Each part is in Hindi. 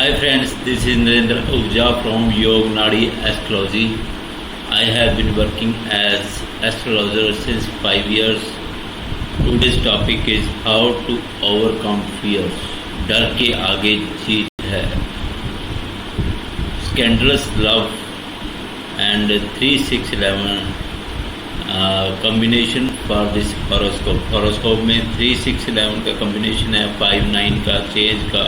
Hi friends, this is Narendra Ahuja from Yog Nadi Astrology. I have been working as astrologer since 5 years. Today's topic is how to overcome fears. डर के आगे जीत है. Scandalous love and 3611 combination for this horoscope. Horoscope में 3611 का combination है, 59 का, चेंज का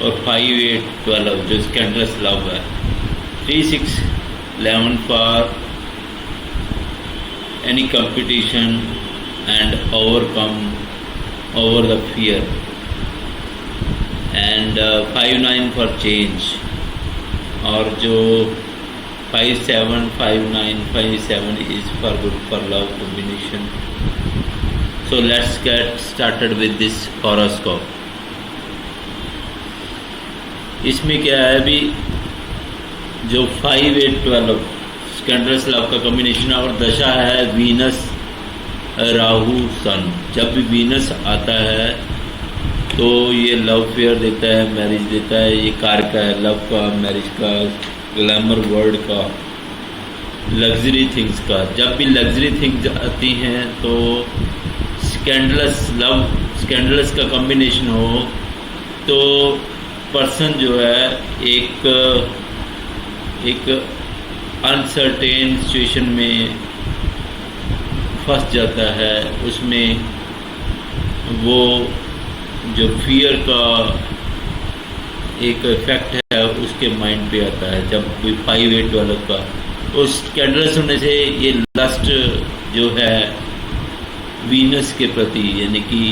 और 5812 जो स्कैंडलस लव है. 3611 for any competition and overcome over the fear and 59 for change. और जो 575957 is for good for love combination. So let's get started with this horoscope. इसमें क्या है, अभी जो 5812 स्कैंडलस लव का कॉम्बिनेशन और दशा है वीनस राहु सन. जब भी वीनस आता है तो ये लव फेयर देता है, मैरिज देता है. ये कार्य का है, लव का, मैरिज का, ग्लैमर वर्ल्ड का, लग्जरी थिंग्स का. जब भी लग्जरी थिंग्स आती हैं तो स्कैंडलस लव, स्कैंडलस का कॉम्बिनेशन हो तो पर्सन जो है एक अनसर्टेन सिचुएशन में फंस जाता है. उसमें वो जो फियर का एक इफेक्ट है उसके माइंड पे आता है. जब कोई 5812 का उस कैंडलस होने से ये लस्ट जो है वीनस के प्रति, यानी कि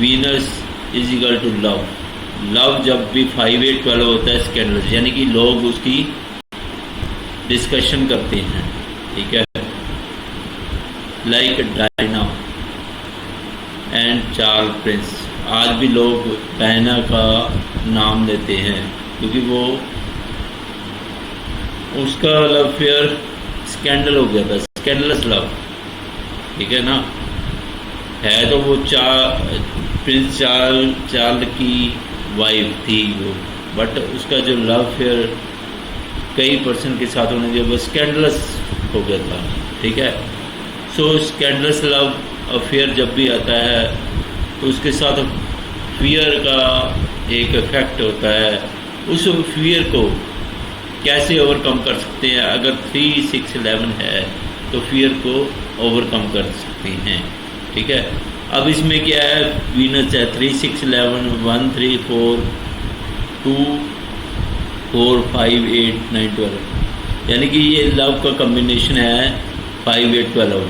Venus is equal to love. Love जब भी 5812 होता है स्कैंडलस, यानी कि लोग उसकी डिस्कशन करते हैं. ठीक है, like Diana and Charles prince. आज भी लोग डायना का नाम लेते हैं क्योंकि वो उसका लव फेयर स्कैंडल हो गया था, स्कैंडलस लव. ठीक है ना. है तो वो प्रिंस चार्ल की वाइफ थी वो, बट उसका जो लव फेयर कई पर्सन के साथ होने के वो स्कैंडलस हो गया था. ठीक है. सो स्कैंडलस लव अफेयर जब भी आता है तो उसके साथ फियर का एक इफेक्ट होता है. उस फियर को कैसे ओवरकम कर सकते हैं? अगर 3611 है तो फियर को ओवरकम कर सकते हैं. ठीक है. अब इसमें क्या है, वीनस है 3611 1 3 4 2 4 5 8 9 12, यानी कि ये लव का कॉम्बिनेशन है 5812.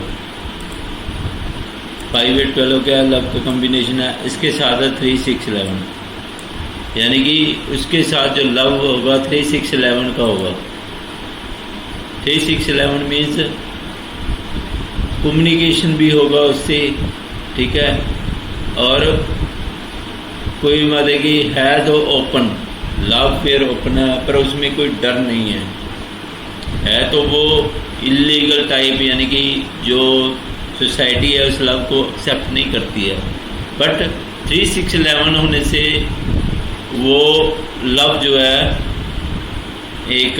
5812 क्या लव का कॉम्बिनेशन है, इसके साथ है 3611, यानी कि उसके साथ जो लव होगा 3611 का होगा. 3611 मीन्स कम्युनिकेशन भी होगा उससे. ठीक है. और कोई मतलब कि है तो ओपन लव फेयर ओपन है, पर उसमें कोई डर नहीं है तो वो इलीगल टाइप, यानी कि जो सोसाइटी है उस लव को एक्सेप्ट नहीं करती है. बट 3611 होने से वो लव जो है एक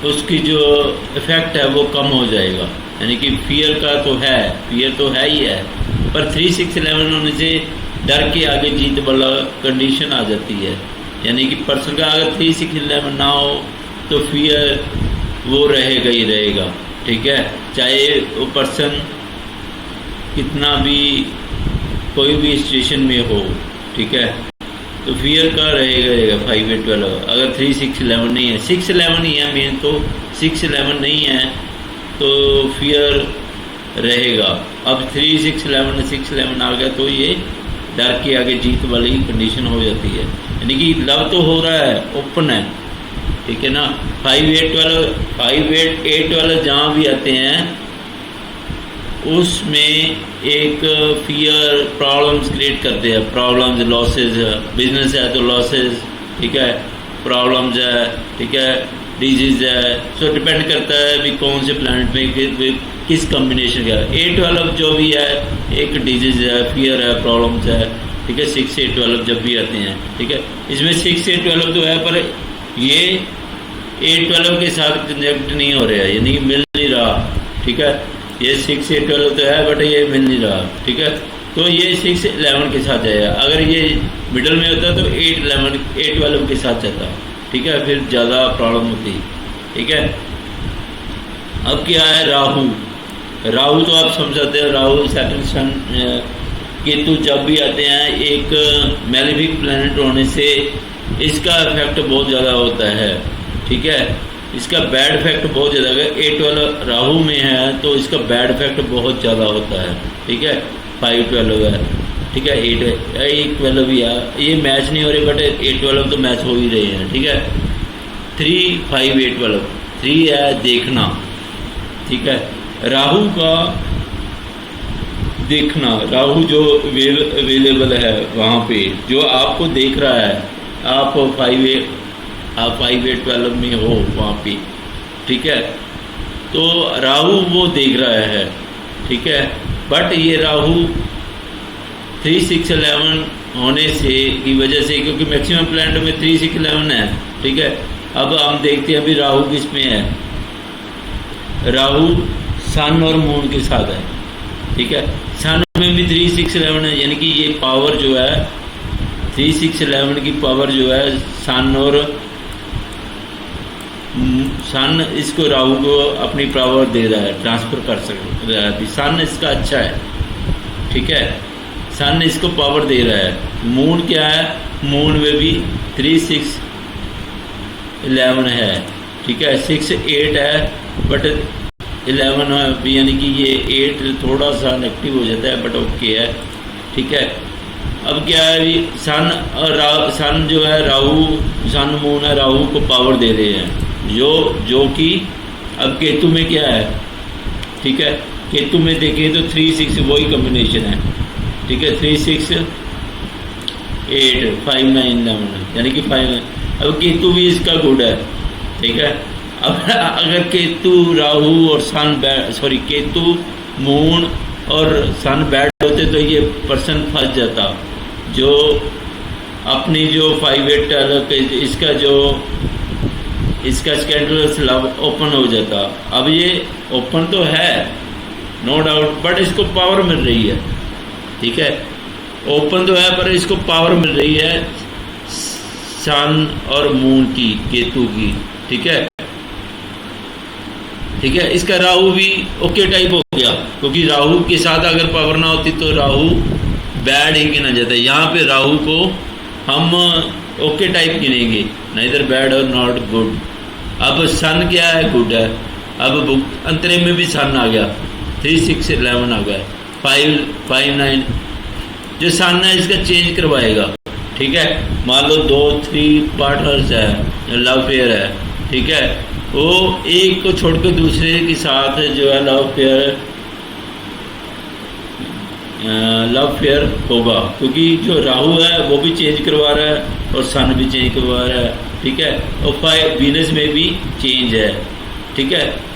उसकी जो इफेक्ट है वो कम हो जाएगा. यानी कि फियर का तो है, फियर तो है ही है, पर 3611 होने से डर के आगे जीत वाला कंडीशन आ जाती है. यानी कि पर्सन का अगर 3611 ना हो तो फियर वो रहेगा ही रहेगा. ठीक है. चाहे वो पर्सन कितना भी कोई भी सिचुएशन में हो. ठीक है. तो फियर का रहेगा 5812. अगर 3611 नहीं है, 611 ही है मेन, तो 611 नहीं है तो फियर रहेगा. अब 3611 611 आ गया तो ये डर के आगे जीत वाली कंडीशन हो जाती है. यानी कि लव तो हो रहा है, ओपन है. ठीक है ना. 5812 जहाँ भी आते हैं उसमें एक फियर प्रॉब्लम्स क्रिएट करते हैं. प्रॉब्लम्स, लॉसेज, बिजनेस है तो लॉसेज. ठीक है. प्रॉब्लम्स है. ठीक है. डिजीज है। सो डिपेंड करता है भी कौन से प्लानट में किस कम्बिनेशन का। 8-12 जो भी है एक डिजीज है, फियर है, प्रॉब्लम्स है, ठीक है। 6-8-12 जब भी आते हैं, ठीक है। इसमें 6-8-12 तो है, पर ये 8-12 के साथ कंजक्ट नहीं हो रहा है, यानी कि मिल नहीं रहा, ठीक है। ये 6-8-12 तो है बट ये मिल नहीं रहा, ठीक है। तो ये 6-11 के साथ जाएगा। अगर ये मिडल में होता तो 8-12 के साथ जाता, ठीक है, फिर ज़्यादा प्रॉब्लम होती, ठीक है। अब क्या है राहु। राहु तो आप समझ सकते हैं, राहु सैटर्न सन केतु जब भी आते हैं एक मैलेफिक प्लैनेट होने से इसका इफेक्ट बहुत ज़्यादा होता है, ठीक है। इसका बैड इफेक्ट बहुत ज़्यादा है। 8-12 राहु में है तो इसका बैड इफेक्ट बहुत ज़्यादा होता है, ठीक है। 5-12 है, ठीक है। 8-12 भी है, ये मैच नहीं हो रहे बट 8-12 तो मैच हो ही रहे हैं, ठीक है। 3-5-8-12 3 है देखना, ठीक है। राहु का देखना, राहु जो अवेलेबल है वहाँ पे जो आपको देख रहा है, आप 5-8-12 में हो वहाँ पे, ठीक है। तो राहु वो देख रहा है, ठीक है। बट ये राहु 3-6-11 होने से की वजह से, क्योंकि मैक्सिमम प्लैनेट में 3-6-11 है, ठीक है। अब हम देखते हैं अभी राहु किस में है। राहु सन और मून के साथ है, ठीक है। सन में भी 3-6-11 है, यानी कि ये पावर जो है 3-6-11 की पावर जो है सन और सन इसको राहु को अपनी पावर दे रहा है, ट्रांसफर कर सकता है। सन इसका अच्छा है, ठीक है। सन इसको पावर दे रहा है। मून क्या है, मून में भी 3-6-11 है, ठीक है। 6-8 है बट 11 है, यानी कि ये 8 थोड़ा सा नेगेटिव हो जाता है बट ओके है, ठीक है। अब क्या है, सन और सन जो है राहु, सन मून है, राहु को पावर दे रहे हैं, जो कि अब केतु में क्या है, ठीक है। केतु में देखिए तो 3-6 वही कॉम्बिनेशन है, ठीक है। 3-6-8-5-9-11 यानी कि 5। अब केतु भी इसका गुड है, ठीक है। अब अगर केतु राहु और सन केतु मून और सन बैड होते तो ये पर्सन फंस जाता, जो अपनी जो 5-8 इसका स्कैंडलस लव ओपन हो जाता। अब ये ओपन तो है नो डाउट, बट इसको पावर मिल रही है, ठीक है। ओपन तो है पर इसको पावर मिल रही है सन और मून की, केतु की, ठीक है, ठीक है। इसका राहु भी ओके टाइप हो गया, क्योंकि राहु के साथ अगर पावर ना होती तो राहु बैड ही गिना जाता है। यहाँ पे राहु को हम ओके टाइप गिनेंगे, नाइदर बैड और नॉट गुड। अब सन क्या है, गुड है। अब अंतरे में भी सन आ गया, 3-6-11 आ गया, 5-9 जो सन है इसका चेंज करवाएगा, ठीक है। मान लो 2-3 पार्टनर्स है, लव फेयर है, ठीक है। वो एक को छोड़कर दूसरे के साथ जो है लव फेयर होगा, क्योंकि जो राहु है वो भी चेंज करवा रहा है और सन भी चेंज करवा रहा है, ठीक है। और वीनस में भी चेंज है, ठीक है।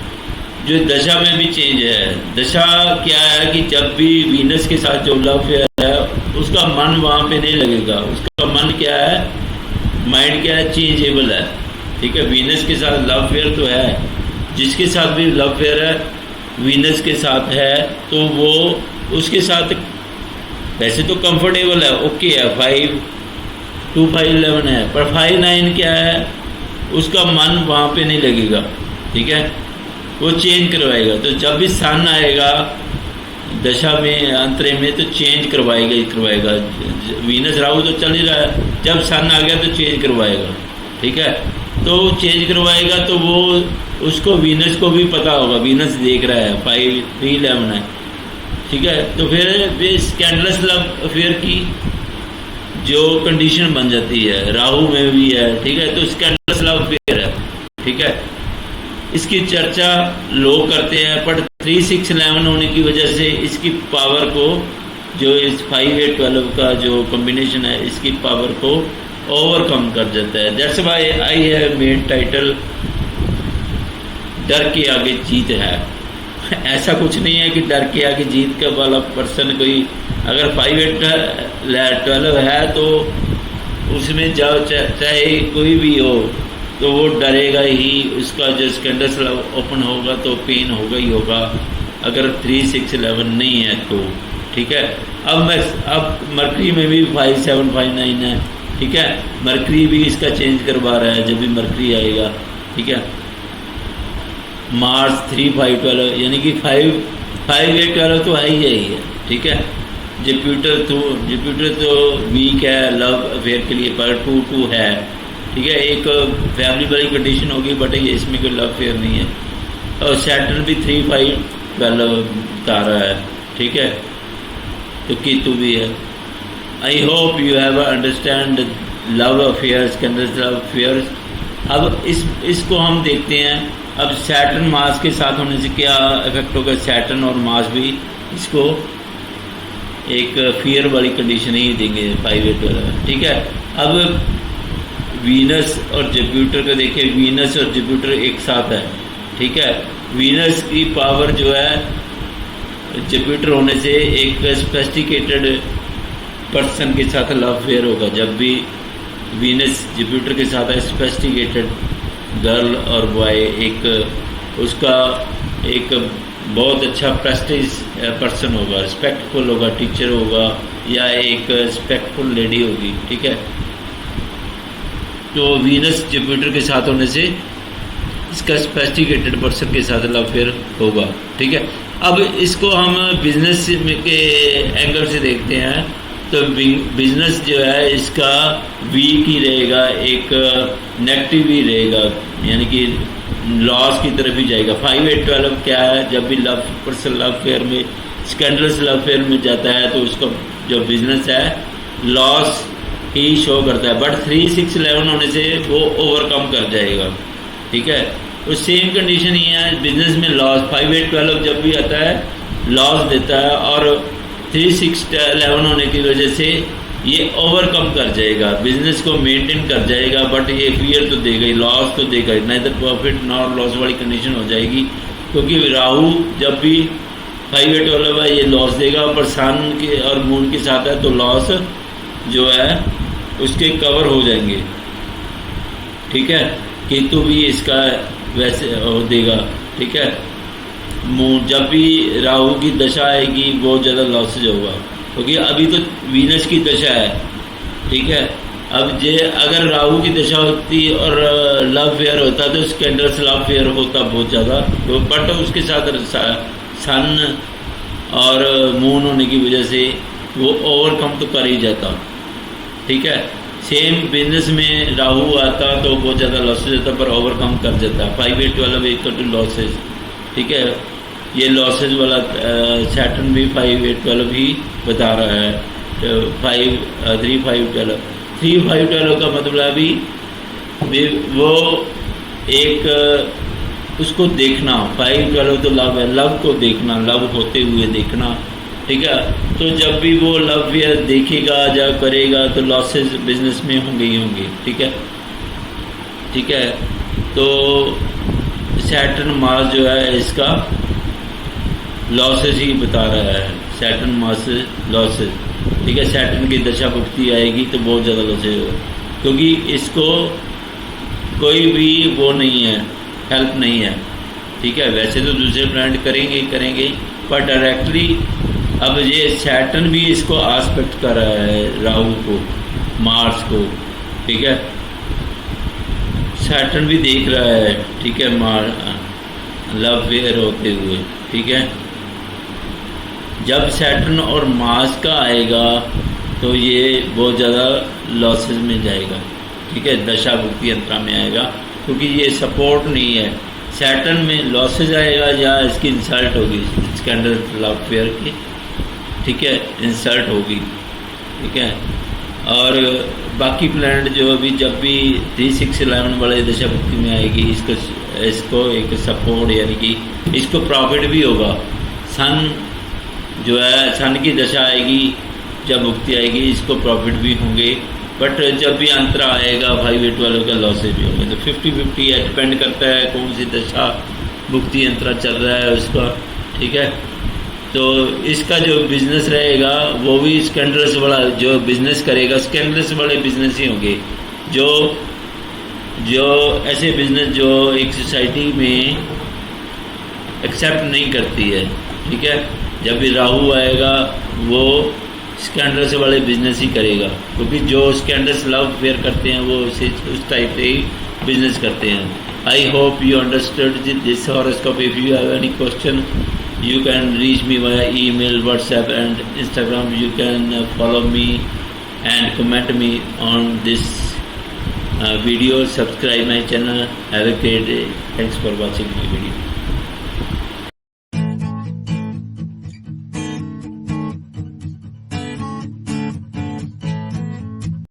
जो दशा में भी चेंज है। दशा क्या है कि जब भी वीनस के साथ जो लव फेयर है उसका मन वहाँ पे नहीं लगेगा। उसका मन क्या है, माइंड क्या है, चेंजेबल है, ठीक है। वीनस के साथ लव फेयर तो है, जिसके साथ भी लव फेयर है वीनस के साथ है तो वो उसके साथ वैसे तो कंफर्टेबल है, ओके है। 5-2-5-11 है, पर 5-9 क्या है, उसका मन वहाँ पे नहीं लगेगा, ठीक है। वो चेंज करवाएगा। तो जब भी सन आएगा दशा में अंतरे में तो चेंज करवाएगा ही करवाएगा। वीनस राहु तो चल ही रहा है, जब सन आ गया तो चेंज करवाएगा, ठीक है। तो चेंज करवाएगा तो वो उसको वीनस को भी पता होगा, वीनस देख रहा है 5-3-11 है, ठीक है। तो फिर स्कैंडलस लव अफेयर की जो कंडीशन बन जाती है, राहु में भी है, ठीक है। तो स्कैंडलस लव अफेयर है, ठीक है। इसकी चर्चा लोग करते हैं, पर 3-6-11 होने की वजह से इसकी पावर को, जो इस 5-8-12 का जो कॉम्बिनेशन है, इसकी पावर को ओवरकम कर जाता है। That's why I have made title डर के आगे जीत है। ऐसा कुछ नहीं है कि डर के आगे जीत के वाला पर्सन कोई, अगर 5/12 है तो उसमें जाओ चाहे कोई भी हो तो वो डरेगा ही, उसका जो स्कैंडल्स ओपन होगा तो पेन होगा ही होगा। अगर 3-6-11 नहीं है तो ठीक है। अब मरकरी में भी 5-7-5-9 है, ठीक है। मरकरी भी इसका चेंज करवा रहा है जब भी मरकरी आएगा, ठीक है। मार्स 3-5-12 यानी कि 5-8-12 तो है ही है, ठीक है। जुपिटर तो वीक है लव अफेयर के लिए, पर 2-2 है, ठीक है। एक फैमिली वाली कंडीशन होगी, बट ये इसमें कोई लव अफेयर नहीं है। और सैटर्न भी 3-5-12 बता रहा है, ठीक है। तो केतु भी है। I hope you have understand love affairs, candles love affairs. अब इसको हम देखते हैं। अब सैटर्न मास के साथ होने से क्या इफेक्ट होगा। सैटर्न और मास भी इसको एक फियर वाली कंडीशन ही देंगे 5-8-12, ठीक है। अब वीनस और जुपिटर को देखिए, वीनस और जुपिटर एक साथ है, ठीक है। वीनस की पावर जो है जुपिटर होने से एक सोफिस्टिकेटेड पर्सन के साथ लव अफेयर होगा। जब भी वीनस जुपिटर के साथ है, सोफिस्टिकेटेड गर्ल और बॉय, एक उसका एक बहुत अच्छा प्रेस्टीज पर्सन होगा, रिस्पेक्टफुल होगा, टीचर होगा या एक रिस्पेक्टफुल लेडी होगी, ठीक है। तो वीनस जुपिटर के साथ होने से इसका सोफिस्टिकेटेड पर्सन के साथ लव अफेयर होगा, ठीक है। अब इसको हम बिजनेस के एंगल से देखते हैं तो बिजनेस जो है इसका वीक ही रहेगा, एक नेगेटिव ही रहेगा, यानी कि लॉस की तरफ ही जाएगा। 5-8-12 क्या है, जब भी पर्सन लव अफेयर में, स्कैंडलस लव अफेयर में जाता है तो उसका जो बिजनेस है लॉस ही शो करता है। बट 3-6-11 होने से वो ओवरकम कर जाएगा, ठीक है। तो सेम कंडीशन ही है बिजनेस में लॉस। 5-8-12 जब भी आता है लॉस देता है, और 3-6-11 होने की वजह से ये ओवरकम कर जाएगा, बिजनेस को मेंटेन कर जाएगा। बट ये फियर तो देगा ही, लॉस तो देगा ही, नाइदर प्रॉफिट नॉर लॉस वाली कंडीशन हो जाएगी। क्योंकि राहु जब भी 5-8-12 है ये लॉस देगा, पर सन के और मून के साथ है तो लॉस जो है उसके कवर हो जाएंगे, ठीक है। केतु भी इसका वैसे देगा, ठीक है। मून जब भी राहु की दशा आएगी बहुत ज़्यादा लॉसेज होगा, क्योंकि अभी तो वीनस की दशा है, ठीक है। अब जे अगर राहु की दशा होती और लव अफेयर होता तो स्कैंडल्स लव अफेयर होता बहुत ज़्यादा, तो बट उसके साथ सन और मून होने की वजह से वो ओवरकम तो कर ही जाता, ठीक है। सेम बिजनेस में राहु आता तो बहुत ज़्यादा लॉसेज होता, पर ओवरकम कर जाता। 5-8-12 इक्वल टू लॉसेज, ठीक है। ये लॉसेज वाला सैटर्न भी 5-8-12 ही बता रहा है। 3-5-12 का मतलब अभी वो एक उसको देखना, 5-12 तो लव है, लव को देखना, लव होते हुए देखना, ठीक है। तो जब भी वो लव अफेयर देखेगा या करेगा तो लॉसेज बिजनेस में होंगे ही होंगे, ठीक है, ठीक है। तो सैटर्न मास जो है इसका लॉसेज ही बता रहा है, सैटर्न मास लॉसेज, ठीक है। सैटर्न की दशा भुगती आएगी तो बहुत ज़्यादा लॉसेज होगा, क्योंकि इसको कोई भी वो नहीं है, हेल्प नहीं है, ठीक है। वैसे तो दूसरे प्लैनेट करेंगे, पर डायरेक्टली अब ये सैटर्न भी इसको आस्पेक्ट कर रहा है राहु को, मार्स को, ठीक है। सैटर्न भी देख रहा है, ठीक है, लव अफेयर होते हुए, ठीक है। जब सैटर्न और मार्स का आएगा तो ये बहुत ज़्यादा लॉसेस में जाएगा, ठीक है, दशा भुक्ति अंतरा में आएगा, क्योंकि ये सपोर्ट नहीं है। सैटर्न में लॉसेज आएगा या इसकी इंसल्ट होगी, स्कैंडल लव अफेयर की, ठीक है, इंसल्ट होगी, ठीक है। और बाकी प्लैनेट जो अभी जब भी 3-6-11 वाले दशा भुक्ति में आएगी इसको एक सपोर्ट, यानी कि इसको प्रॉफिट भी होगा। सन जो है, सन की दशा आएगी जब भुक्ति आएगी इसको प्रॉफिट भी होंगे, बट जब भी अंतरा आएगा 5-8 वालों का लॉसेज भी होंगे। तो 50-50 है, डिपेंड करता है कौन सी दशा भुक्ति यंत्र चल रहा है उसका, ठीक है। तो इसका जो बिजनेस रहेगा वो भी स्कैंडलस वाला जो बिजनेस करेगा, स्कैंडलस वाले बिजनेस ही होंगे, जो ऐसे बिजनेस जो एक सोसाइटी में एक्सेप्ट नहीं करती है, ठीक है। जब भी राहु आएगा वो स्कैंडल्स वाले बिजनेस ही करेगा, क्योंकि जो स्कैंडल्स लव फेयर करते हैं वो उस टाइप से ही बिजनेस करते हैं। I hope you understood this horoscope. If you have any question you can reach me via email, WhatsApp and Instagram. You can follow me and comment me on this video. Subscribe my channel. Have a great day. Thanks for watching my video.